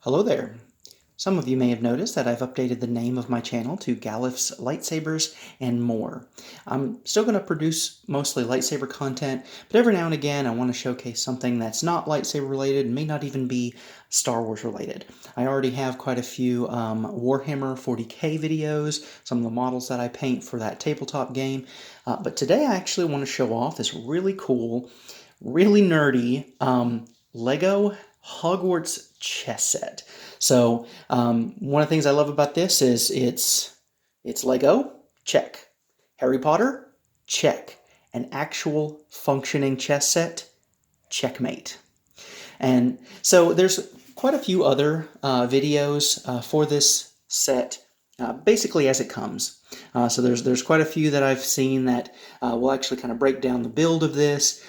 Hello there. Some of you may have noticed that I've updated the name of my channel to Galif's Lightsabers and More. I'm still going to produce mostly lightsaber content, but every now and again I want to showcase something that's not lightsaber related and may not even be Star Wars related. I already have quite a few Warhammer 40k videos, some of the models that I paint for that tabletop game, but today I actually want to show off this really cool, really nerdy Lego Hogwarts chess set. So one of the things I love about this is it's Lego, check. Harry Potter, check. An actual functioning chess set, checkmate. And so there's quite a few other videos for this set, basically as it comes. So there's quite a few that I've seen that will actually kind of break down the build of this,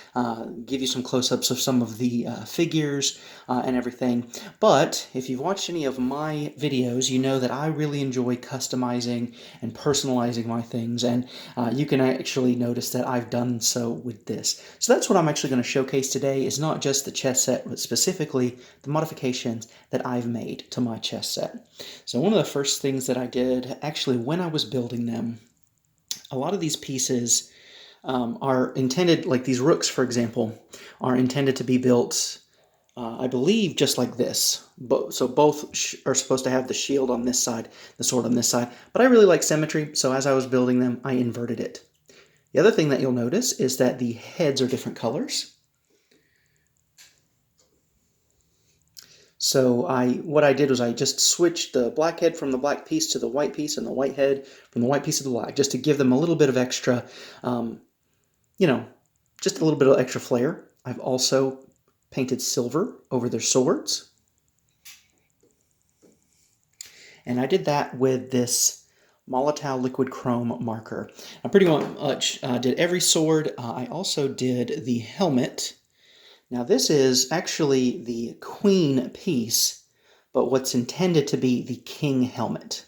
give you some close-ups of some of the figures and everything. But if you've watched any of my videos, you know that I really enjoy customizing and personalizing my things, and you can actually notice that I've done so with this. So that's what I'm actually going to showcase today, is not just the chess set, but specifically the modifications that I've made to my chess set. So one of the first things that I did, actually when I was building them, a lot of these pieces are intended, like these rooks, for example, are intended to be built, I believe, just like this. So both are supposed to have the shield on this side, the sword on this side. But I really like symmetry, so as I was building them, I inverted it. The other thing that you'll notice is that the heads are different colors. So what I did was I just switched the black head from the black piece to the white piece, and the white head from the white piece to the black, just to give them a little bit of extra, just a little bit of extra flair. I've also painted silver over their swords. And I did that with this Molotow liquid chrome marker. I pretty much did every sword. I also did the helmet. Now this is actually the queen piece, but what's intended to be the king helmet.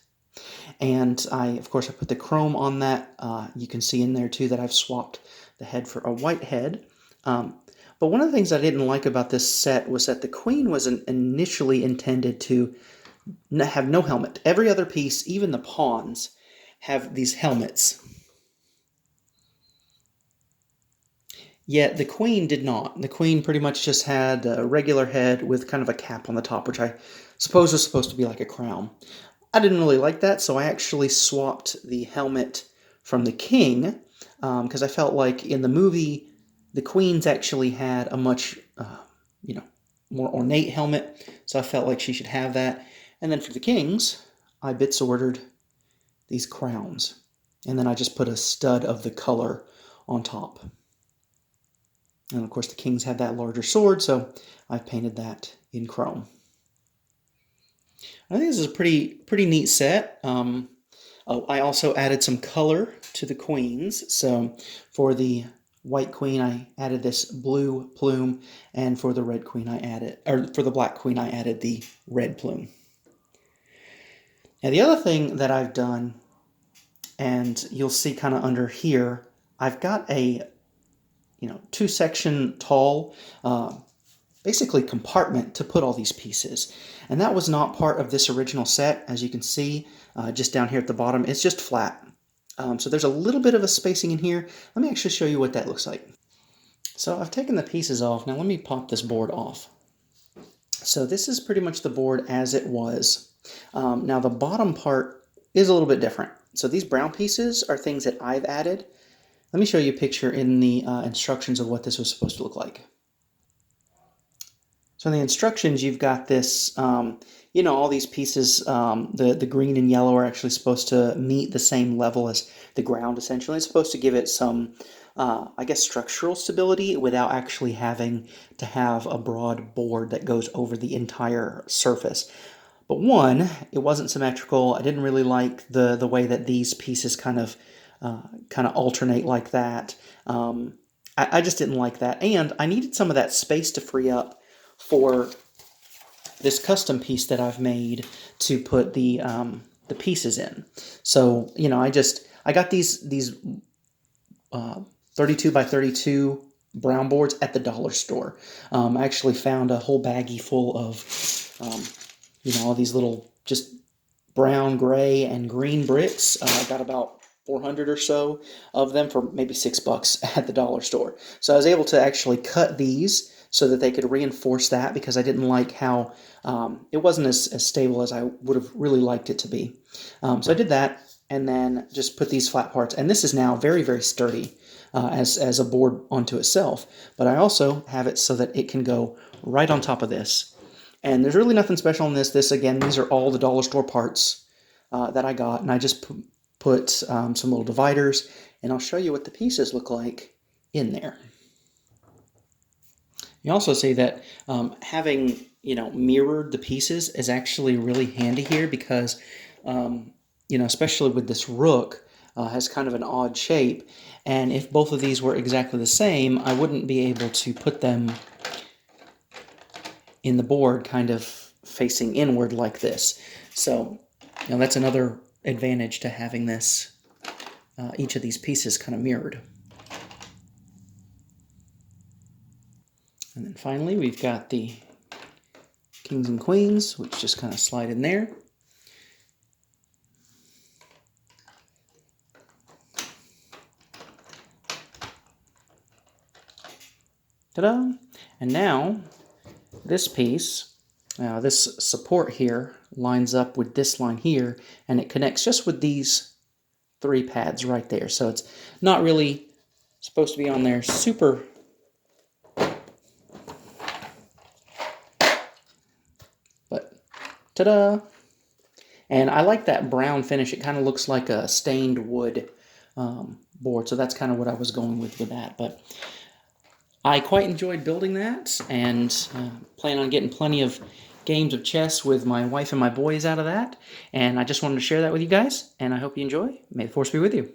And of course, I put the chrome on that. You can see in there too that I've swapped the head for a white head. But one of the things I didn't like about this set was that the queen was initially intended to have no helmet. Every other piece, even the pawns, have these helmets. Yet the queen did not. The queen pretty much just had a regular head with kind of a cap on the top, which I suppose was supposed to be like a crown. I didn't really like that, so I actually swapped the helmet from the king, because I felt like in the movie, the queen's actually had a much, more ornate helmet, so I felt like she should have that. And then for the kings, I bits ordered these crowns, and then I just put a stud of the color on top. And of course the kings have that larger sword, so I've painted that in chrome. I think this is a pretty neat set. I also added some color to the queens. So for the white queen, I added this blue plume, and for the red queen, for the black queen, I added the red plume. Now the other thing that I've done, and you'll see kind of under here, I've got a 2-section tall basically compartment to put all these pieces. And that was not part of this original set. As you can see, just down here at the bottom, it's just flat. So there's a little bit of a spacing in here. Let me actually show you what that looks like. So I've taken the pieces off. Now let me pop this board off. So this is pretty much the board as it was. Now the bottom part is a little bit different. So these brown pieces are things that I've added. Let me show you a picture in the instructions of what this was supposed to look like. So in the instructions, you've got this, all these pieces, the green and yellow are actually supposed to meet the same level as the ground, essentially. It's supposed to give it some, structural stability without actually having to have a broad board that goes over the entire surface. But one, it wasn't symmetrical. I didn't really like the way that these pieces kind of alternate like that. I just didn't like that. And I needed some of that space to free up for this custom piece that I've made to put the pieces in. So I got these 32 by 32 brown boards at the dollar store. I actually found a whole baggie full of all these little just brown, gray, and green bricks. I got about 400 or so of them for maybe $6 at the dollar store. So I was able to actually cut these so that they could reinforce that, because I didn't like how it wasn't as stable as I would have really liked it to be. So I did that, and then just put these flat parts. And this is now very, very sturdy as a board onto itself. But I also have it so that it can go right on top of this. And there's really nothing special in this. Again, these are all the dollar store parts that I got. And I just put some little dividers. And I'll show you what the pieces look like in there. You also see that having mirrored the pieces is actually really handy here, because especially with this rook, has kind of an odd shape, and if both of these were exactly the same, I wouldn't be able to put them in the board kind of facing inward like this. So that's another advantage to having this, each of these pieces kind of mirrored. And then finally, we've got the kings and queens, which just kind of slide in there. Ta-da! And now, this piece, this support here, lines up with this line here, and it connects just with these 3 pads right there. So it's not really supposed to be on there super. But ta-da! And I like that brown finish. It kind of looks like a stained wood board, so that's kind of what I was going with that. But I quite enjoyed building that, and plan on getting plenty of games of chess with my wife and my boys out of that. And I just wanted to share that with you guys, and I hope you enjoy. May the force be with you.